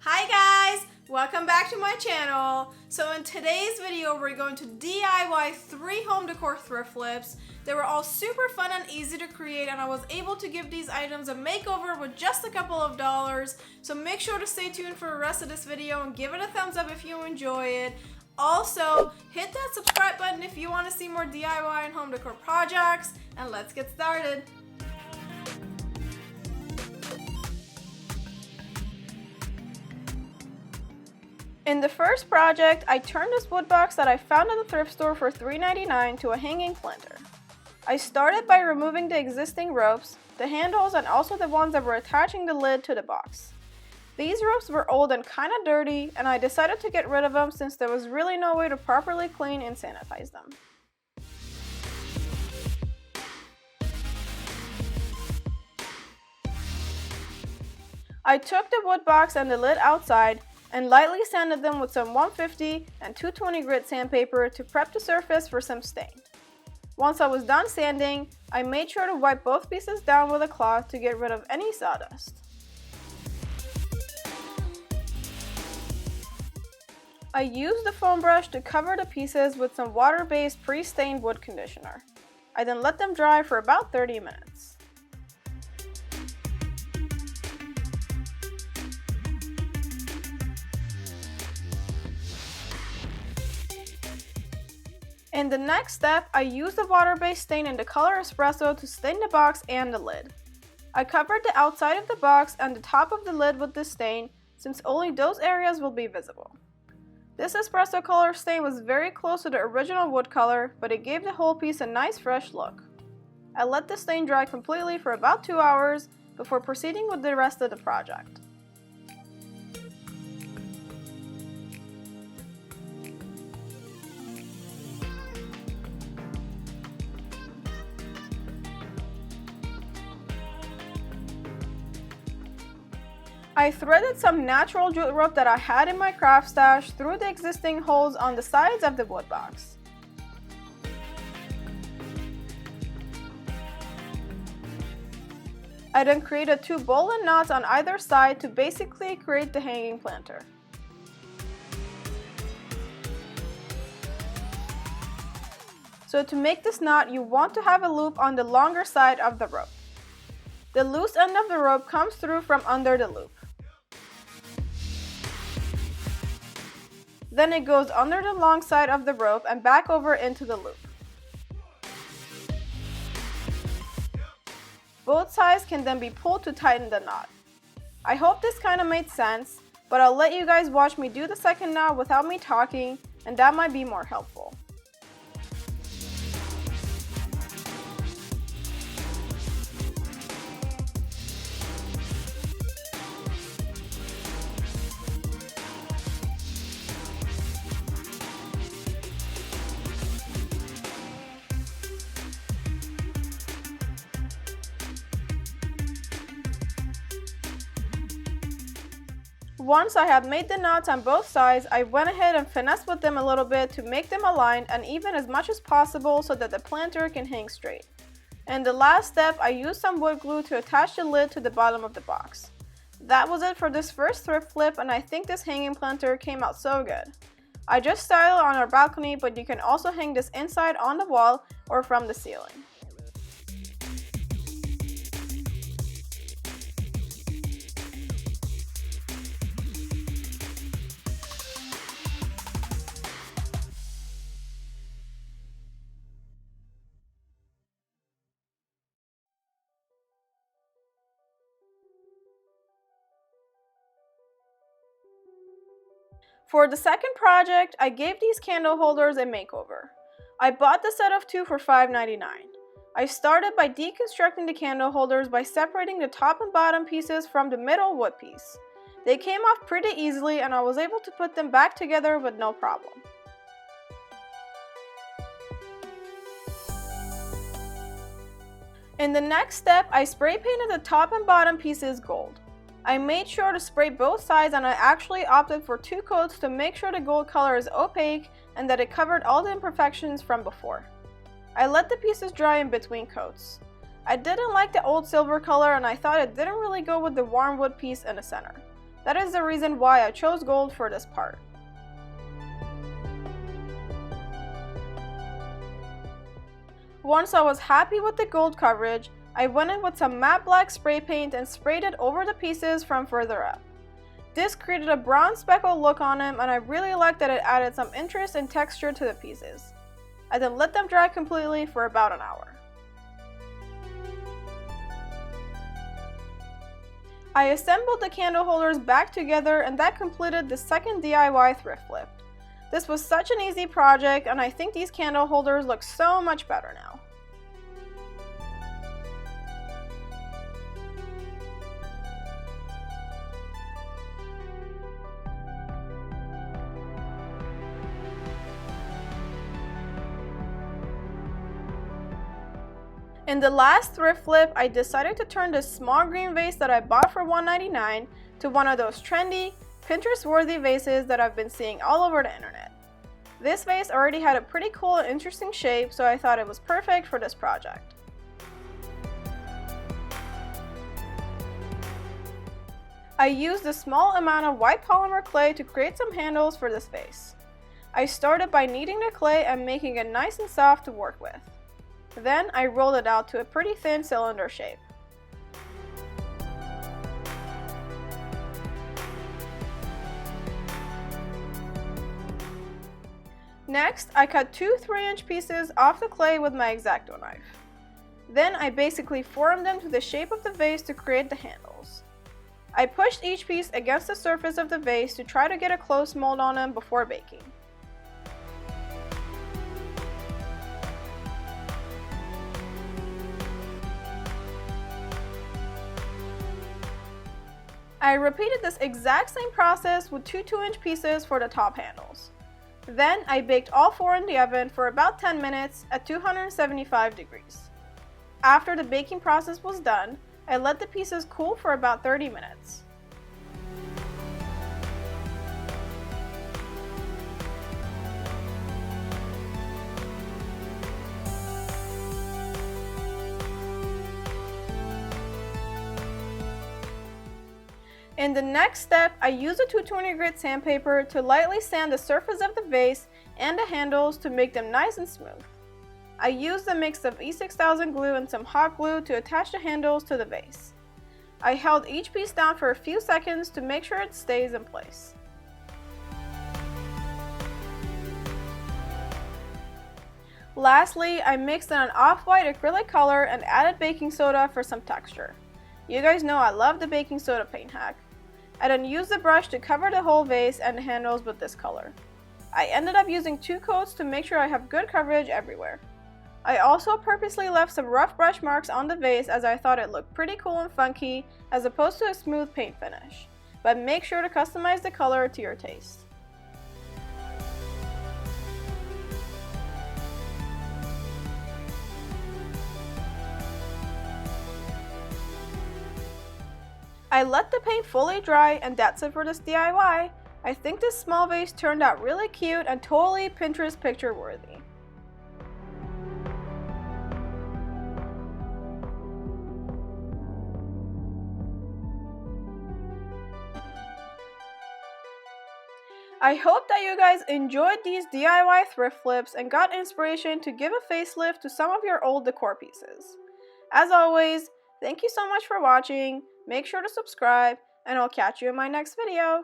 Hi guys! Welcome back to my channel. So in today's video we're going to DIY 3 home decor thrift flips. They were all super fun and easy to create, and I was able to give these items a makeover with just a couple of dollars. So make sure to stay tuned for the rest of this video and give it a thumbs up if you enjoy it. Also, hit that subscribe button if you want to see more DIY and home decor projects, and let's get started. In the first project, I turned this wood box that I found at the thrift store for $3.99 to a hanging planter. I started by removing the existing ropes, the handles, and also the ones that were attaching the lid to the box. These ropes were old and kind of dirty, and I decided to get rid of them since there was really no way to properly clean and sanitize them. I took the wood box and the lid outside and lightly sanded them with some 150 and 220 grit sandpaper to prep the surface for some stain. Once I was done sanding, I made sure to wipe both pieces down with a cloth to get rid of any sawdust. I used the foam brush to cover the pieces with some water-based pre-stained wood conditioner. I then let them dry for about 30 minutes. In the next step, I used the water-based stain in the color espresso to stain the box and the lid. I covered the outside of the box and the top of the lid with this stain, since only those areas will be visible. This espresso color stain was very close to the original wood color, but it gave the whole piece a nice fresh look. I let the stain dry completely for about 2 hours before proceeding with the rest of the project. I threaded some natural jute rope that I had in my craft stash through the existing holes on the sides of the wood box. I then created 2 bowline knots on either side to basically create the hanging planter. So to make this knot, you want to have a loop on the longer side of the rope. The loose end of the rope comes through from under the loop. Then it goes under the long side of the rope and back over into the loop. Both sides can then be pulled to tighten the knot. I hope this kind of made sense, but I'll let you guys watch me do the second knot without me talking, and that might be more helpful. Once I had made the knots on both sides, I went ahead and finessed with them a little bit to make them aligned and even as much as possible so that the planter can hang straight. In the last step, I used some wood glue to attach the lid to the bottom of the box. That was it for this first thrift flip, and I think this hanging planter came out so good. I just styled it on our balcony, but you can also hang this inside on the wall or from the ceiling. For the second project, I gave these candle holders a makeover. I bought the set of 2 for $5.99. I started by deconstructing the candle holders by separating the top and bottom pieces from the middle wood piece. They came off pretty easily, and I was able to put them back together with no problem. In the next step, I spray painted the top and bottom pieces gold. I made sure to spray both sides, and I actually opted for 2 coats to make sure the gold color is opaque and that it covered all the imperfections from before. I let the pieces dry in between coats. I didn't like the old silver color, and I thought it didn't really go with the warm wood piece in the center. That is the reason why I chose gold for this part. Once I was happy with the gold coverage, I went in with some matte black spray paint and sprayed it over the pieces from further up. This created a bronze speckled look on them, and I really liked that it added some interest and texture to the pieces. I then let them dry completely for about an hour. I assembled the candle holders back together, and that completed the second DIY thrift flip. This was such an easy project, and I think these candle holders look so much better now. In the last thrift flip, I decided to turn this small green vase that I bought for $1.99 to one of those trendy, Pinterest-worthy vases that I've been seeing all over the internet. This vase already had a pretty cool and interesting shape, so I thought it was perfect for this project. I used a small amount of white polymer clay to create some handles for this vase. I started by kneading the clay and making it nice and soft to work with. Then I rolled it out to a pretty thin cylinder shape. Next, I cut two 3-inch pieces off the clay with my X-Acto knife. Then I basically formed them to the shape of the vase to create the handles. I pushed each piece against the surface of the vase to try to get a close mold on them before baking. I repeated this exact same process with two 2-inch pieces for the top handles. Then I baked all 4 in the oven for about 10 minutes at 275 degrees. After the baking process was done, I let the pieces cool for about 30 minutes. In the next step, I used a 220 grit sandpaper to lightly sand the surface of the vase and the handles to make them nice and smooth. I used a mix of E6000 glue and some hot glue to attach the handles to the vase. I held each piece down for a few seconds to make sure it stays in place. Lastly, I mixed in an off-white acrylic color and added baking soda for some texture. You guys know I love the baking soda paint hack. I then used the brush to cover the whole vase and the handles with this color. I ended up using 2 coats to make sure I have good coverage everywhere. I also purposely left some rough brush marks on the vase as I thought it looked pretty cool and funky as opposed to a smooth paint finish. But make sure to customize the color to your taste. I let the paint fully dry, and that's it for this DIY. I think this small vase turned out really cute and totally Pinterest picture worthy. I hope that you guys enjoyed these DIY thrift flips and got inspiration to give a facelift to some of your old decor pieces. As always, thank you so much for watching. Make sure to subscribe, and I'll catch you in my next video.